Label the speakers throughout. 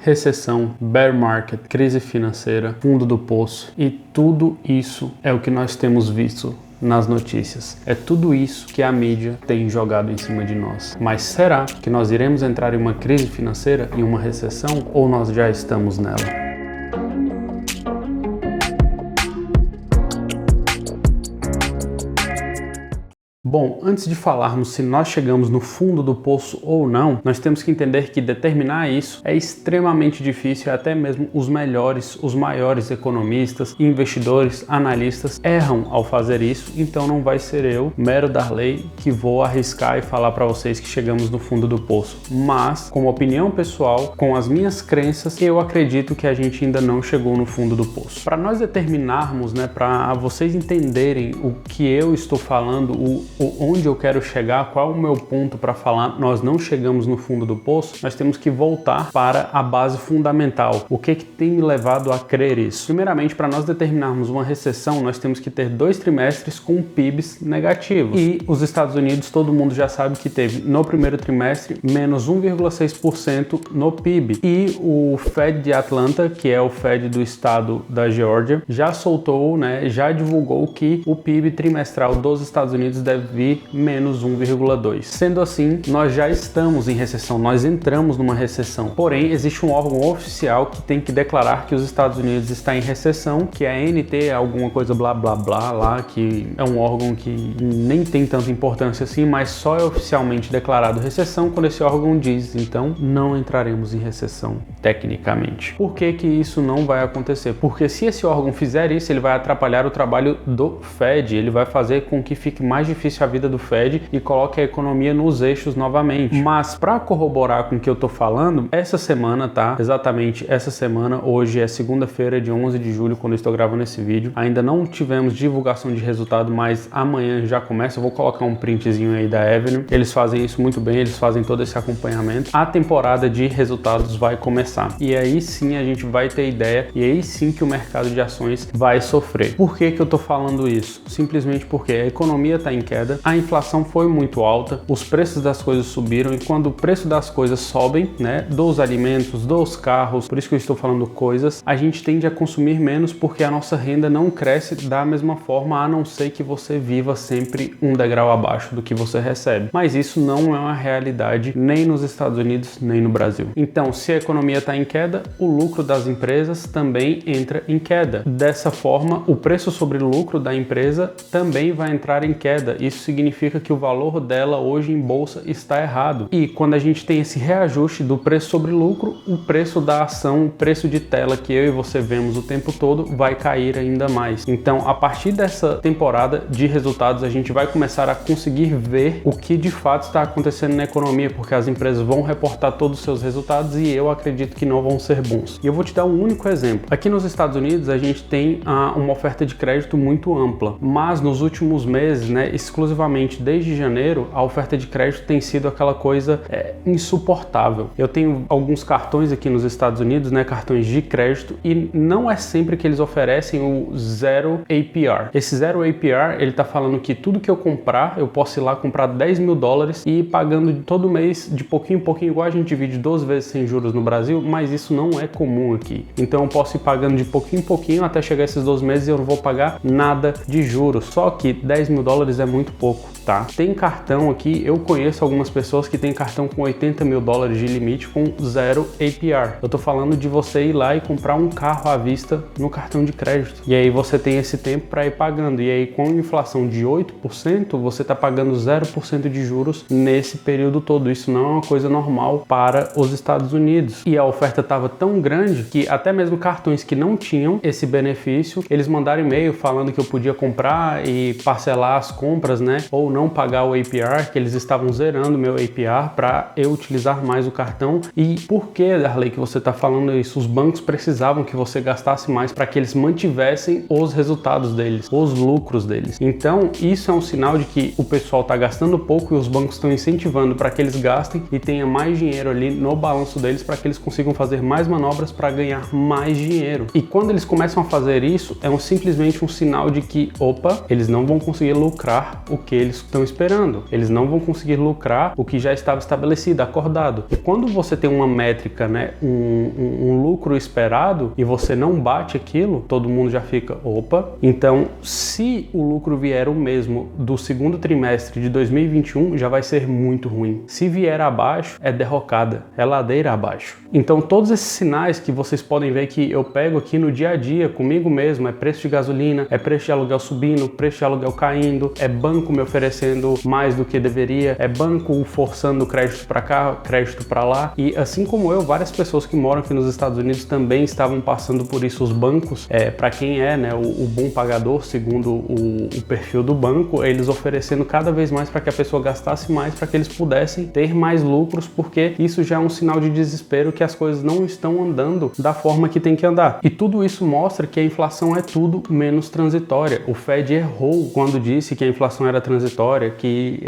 Speaker 1: recessão, bear market, crise financeira, fundo do poço, e tudo isso é o que nós temos visto nas notícias. É tudo isso que a mídia tem jogado em cima de nós. Mas será que nós iremos entrar em uma crise financeira, em uma recessão, ou nós já estamos nela? Bom, antes de falarmos se nós chegamos no fundo do poço ou não, nós temos que entender que determinar isso é extremamente difícil e até mesmo os melhores, os maiores economistas, investidores, analistas erram ao fazer isso, então não vai ser eu, mero Darley, que vou arriscar e falar para vocês que chegamos no fundo do poço. Mas, como opinião pessoal, com as minhas crenças, eu acredito que a gente ainda não chegou no fundo do poço. Para nós determinarmos, para vocês entenderem o que eu estou falando, onde eu quero chegar, qual é o meu ponto para falar nós não chegamos no fundo do poço, nós temos que voltar para a base fundamental. O que tem me levado a crer isso? Primeiramente, para nós determinarmos uma recessão, nós temos que ter 2 trimestres com PIBs negativos. E os Estados Unidos, todo mundo já sabe que teve no primeiro trimestre menos 1,6% no PIB. E o Fed de Atlanta, que é o Fed do estado da Geórgia, já soltou, já divulgou que o PIB trimestral dos Estados Unidos deve vir menos 1,2. Sendo assim, nós já estamos em recessão, nós entramos numa recessão. Porém, existe um órgão oficial que tem que declarar que os Estados Unidos está em recessão, que é a NT, alguma coisa blá blá blá lá, que é um órgão que nem tem tanta importância assim, mas só é oficialmente declarado recessão quando esse órgão diz, então não entraremos em recessão tecnicamente. Por que que isso não vai acontecer? Porque se esse órgão fizer isso, ele vai atrapalhar o trabalho do Fed, ele vai fazer com que fique mais difícil a vida do Fed e coloque a economia nos eixos novamente. Mas para corroborar com o que eu tô falando, essa semana, exatamente essa semana, hoje é segunda-feira de 11 de julho, quando eu estou gravando esse vídeo, ainda não tivemos divulgação de resultado, mas amanhã já começa. Eu vou colocar um printzinho aí da Avenue, eles fazem isso muito bem, eles fazem todo esse acompanhamento. A temporada de resultados vai começar e aí sim a gente vai ter ideia e aí sim que o mercado de ações vai sofrer. Por que que eu tô falando isso? Simplesmente porque a economia está em queda, a inflação foi muito alta, os preços das coisas subiram e quando o preço das coisas sobem, dos alimentos, dos carros, por isso que eu estou falando coisas, a gente tende a consumir menos porque a nossa renda não cresce da mesma forma, a não ser que você viva sempre um degrau abaixo do que você recebe. Mas isso não é uma realidade nem nos Estados Unidos, nem no Brasil. Então, se a economia está em queda, o lucro das empresas também entra em queda. Dessa forma, o preço sobre lucro da empresa também vai entrar em queda. Isso significa que o valor dela hoje em bolsa está errado. E quando a gente tem esse reajuste do preço sobre lucro, o preço da ação, o preço de tela que eu e você vemos o tempo todo vai cair ainda mais. Então, a partir dessa temporada de resultados, a gente vai começar a conseguir ver o que de fato está acontecendo na economia, porque as empresas vão reportar todos os seus resultados e eu acredito que não vão ser bons. E eu vou te dar um único exemplo. Aqui nos Estados Unidos, a gente tem uma oferta de crédito muito ampla, mas nos últimos meses, exclusivamente desde janeiro, a oferta de crédito tem sido aquela coisa insuportável. Eu tenho alguns cartões aqui nos Estados Unidos, cartões de crédito, e não é sempre que eles oferecem o zero APR. Esse zero APR, ele tá falando que tudo que eu comprar, eu posso ir lá comprar $10 mil e ir pagando todo mês de pouquinho em pouquinho, igual a gente divide 12 vezes sem juros no Brasil, mas isso não é comum aqui. Então eu posso ir pagando de pouquinho em pouquinho até chegar esses 12 meses e eu não vou pagar nada de juros. Só que $10 mil é muito pouco, Tem cartão aqui, eu conheço algumas pessoas que têm cartão com $80 mil de limite com zero APR. Eu tô falando de você ir lá e comprar um carro à vista no cartão de crédito. E aí você tem esse tempo para ir pagando. E aí com inflação de 8%, você tá pagando 0% de juros nesse período todo. Isso não é uma coisa normal para os Estados Unidos. E a oferta estava tão grande que até mesmo cartões que não tinham esse benefício, eles mandaram e-mail falando que eu podia comprar e parcelar as compras, ou não pagar o APR, que eles estavam zerando meu APR para eu utilizar mais o cartão. E por que, Darley, que você está falando isso? Os bancos precisavam que você gastasse mais para que eles mantivessem os resultados deles, os lucros deles. Então, isso é um sinal de que o pessoal está gastando pouco e os bancos estão incentivando para que eles gastem e tenha mais dinheiro ali no balanço deles para que eles consigam fazer mais manobras para ganhar mais dinheiro. E quando eles começam a fazer isso, é simplesmente um sinal de que, opa, eles não vão conseguir lucrar o que eles estão esperando. Eles não vão conseguir lucrar o que já estava estabelecido, acordado. E quando você tem uma métrica, né, um lucro esperado e você não bate aquilo, todo mundo já fica, opa. Então, se o lucro vier o mesmo do segundo trimestre de 2021, já vai ser muito ruim. Se vier abaixo, é derrocada, é ladeira abaixo. Então, todos esses sinais que vocês podem ver que eu pego aqui no dia a dia comigo mesmo, é preço de gasolina, é preço de aluguel subindo, preço de aluguel caindo, é banco me oferecendo mais do que deveria, é banco forçando crédito para cá, crédito para lá. E assim como eu, várias pessoas que moram aqui nos Estados Unidos também estavam passando por isso. Os bancos, para quem é, né, o bom pagador, segundo o perfil do banco, eles oferecendo cada vez mais para que a pessoa gastasse mais, para que eles pudessem ter mais lucros, porque isso já é um sinal de desespero que as coisas não estão andando da forma que tem que andar. E tudo isso mostra que a inflação é tudo menos transitória. O Fed errou quando disse que a inflação era transitória, que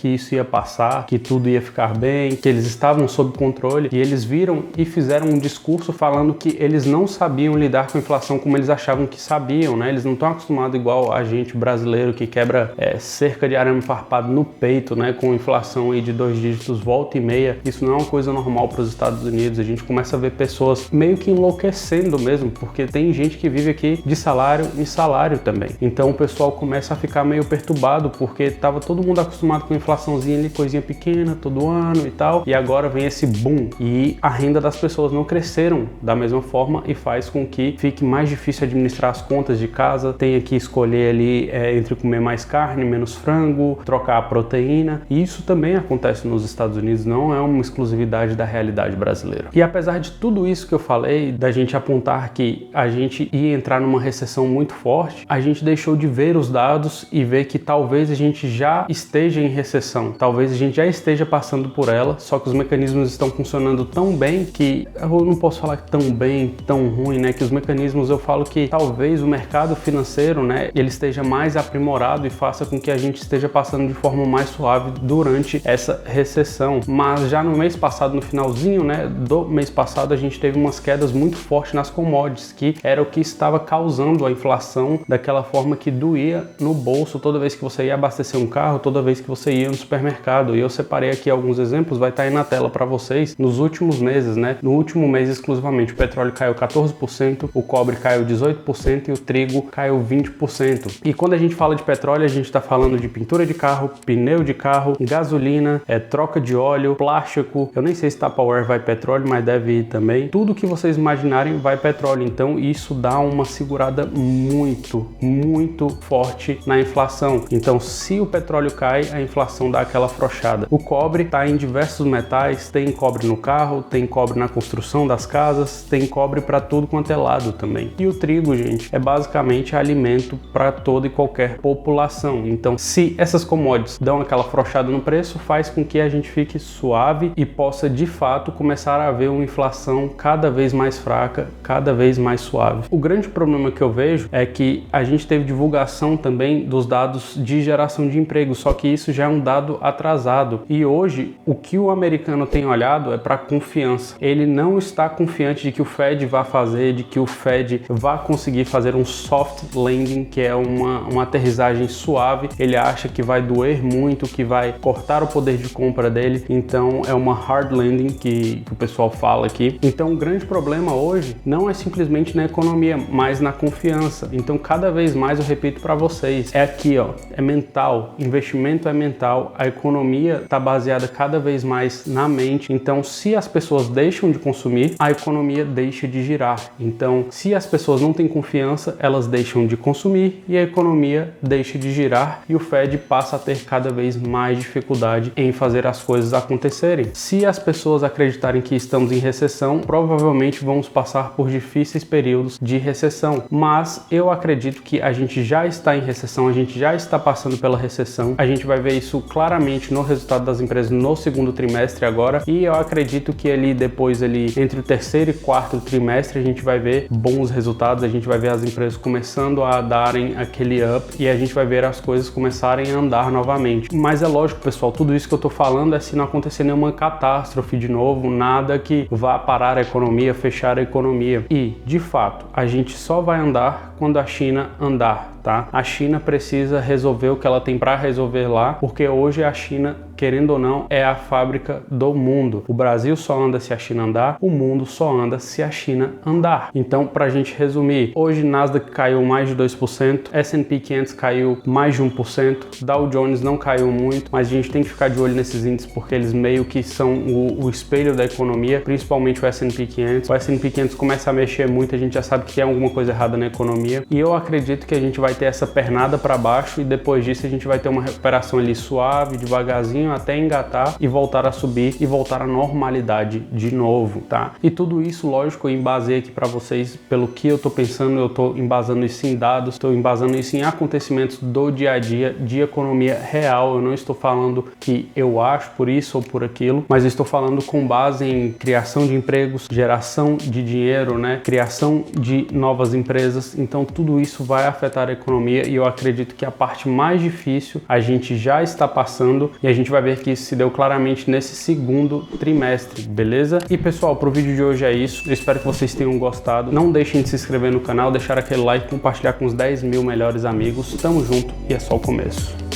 Speaker 1: isso ia passar, que tudo ia ficar bem, que eles estavam sob controle, e eles viram e fizeram um discurso falando que eles não sabiam lidar com a inflação como eles achavam que sabiam, né? Eles não estão acostumados igual a gente brasileiro que quebra cerca de arame farpado no peito, né? Com inflação aí de 2 dígitos volta e meia. Isso não é uma coisa normal para os Estados Unidos. A gente começa a ver pessoas meio que enlouquecendo mesmo, porque tem gente que vive aqui de salário em salário também. Então o pessoal começa a ficar meio perturbado, porque tava todo mundo acostumado com inflaçãozinha ali, coisinha pequena todo ano e tal, e agora vem esse boom e a renda das pessoas não cresceram da mesma forma e faz com que fique mais difícil administrar as contas de casa, tenha que escolher ali entre comer mais carne, menos frango, trocar a proteína. E isso também acontece nos Estados Unidos, não é uma exclusividade da realidade brasileira. E apesar de tudo isso que eu falei, da gente apontar que a gente ia entrar numa recessão muito forte, a gente deixou de ver os dados e ver que talvez a gente já esteja em recessão, talvez a gente já esteja passando por ela, só que os mecanismos estão funcionando tão bem que eu não posso falar tão bem, tão ruim, né? Que os mecanismos, eu falo que talvez o mercado financeiro, né, ele esteja mais aprimorado e faça com que a gente esteja passando de forma mais suave durante essa recessão. Mas já no mês passado, no finalzinho, né, do mês passado, a gente teve umas quedas muito fortes nas commodities, que era o que estava causando a inflação daquela forma que doía no bolso toda vez que você ia abastecer um carro, toda vez que você ia no supermercado. E eu separei aqui alguns exemplos, vai estar aí na tela para vocês. Nos últimos meses, né, no último mês exclusivamente, o petróleo caiu 14%, o cobre caiu 18% e o trigo caiu 20%. E quando a gente fala de petróleo, a gente está falando de pintura de carro, pneu de carro, gasolina, troca de óleo, plástico. Eu nem sei se Tupperware vai petróleo, mas deve ir também. Tudo que vocês imaginarem vai petróleo. Então isso dá uma segurada muito, muito forte na inflação. Então se o petróleo cai, a inflação dá aquela afrouxada. O cobre está em diversos metais, tem cobre no carro, tem cobre na construção das casas, tem cobre para tudo quanto é lado também. E o trigo, gente, é basicamente alimento para toda e qualquer população. Então, se essas commodities dão aquela afrouxada no preço, faz com que a gente fique suave e possa de fato começar a ver uma inflação cada vez mais fraca, cada vez mais suave. O grande problema que eu vejo é que a gente teve divulgação também dos dados de geração de emprego, só que isso já é um dado atrasado. E hoje, o que o americano tem olhado é para confiança. Ele não está confiante de que o Fed vai fazer, de que o Fed vai conseguir fazer um soft landing, que é uma aterrissagem suave. Ele acha que vai doer muito, que vai cortar o poder de compra dele. Então é uma hard landing que o pessoal fala aqui. Então o grande problema hoje não é simplesmente na economia, mas na confiança. Então cada vez mais eu repito para vocês, é aqui, ó, é mental, investimento é mental, a economia está baseada cada vez mais na mente. Então se as pessoas deixam de consumir, a economia deixa de girar. Então se as pessoas não têm confiança, elas deixam de consumir e a economia deixa de girar e o Fed passa a ter cada vez mais dificuldade em fazer as coisas acontecerem. Se as pessoas acreditarem que estamos em recessão, provavelmente vamos passar por difíceis períodos de recessão, mas eu acredito que a gente já está em recessão, a gente já está passando pela recessão, a gente vai ver isso claramente no resultado das empresas no segundo trimestre agora, e eu acredito que ali depois, ali entre o terceiro e quarto trimestre, a gente vai ver bons resultados, a gente vai ver as empresas começando a darem aquele up e a gente vai ver as coisas começarem a andar novamente. Mas é lógico, pessoal, tudo isso que eu tô falando é se não acontecer nenhuma catástrofe de novo, nada que vá parar a economia, fechar a economia. E, de fato, a gente só vai andar quando a China andar. tá? A China precisa resolver o que ela tem para resolver lá, porque hoje a China, querendo ou não, é a fábrica do mundo. O Brasil só anda se a China andar, o mundo só anda se a China andar. Então, pra gente resumir, hoje Nasdaq caiu mais de 2%, S&P 500 caiu mais de 1%, Dow Jones não caiu muito, mas a gente tem que ficar de olho nesses índices porque eles meio que são o espelho da economia, principalmente o S&P 500. O S&P 500 começa a mexer muito, a gente já sabe que tem alguma coisa errada na economia, e eu acredito que a gente vai ter essa pernada para baixo e depois disso a gente vai ter uma recuperação ali suave, devagarzinho, até engatar e voltar a subir e voltar à normalidade de novo, tá? E tudo isso, lógico, eu embasei aqui para vocês pelo que eu tô pensando, eu tô embasando isso em dados, tô embasando isso em acontecimentos do dia a dia, de economia real. Eu não estou falando que eu acho por isso ou por aquilo, mas eu estou falando com base em criação de empregos, geração de dinheiro, né? Criação de novas empresas. Então tudo isso vai afetar a economia e eu acredito que a parte mais difícil a gente já está passando e a gente vai ver que isso se deu claramente nesse segundo trimestre, beleza? E pessoal, pro vídeo de hoje é isso. Eu espero que vocês tenham gostado. Não deixem de se inscrever no canal, deixar aquele like, compartilhar com os 10 mil melhores amigos. Tamo junto e é só o começo.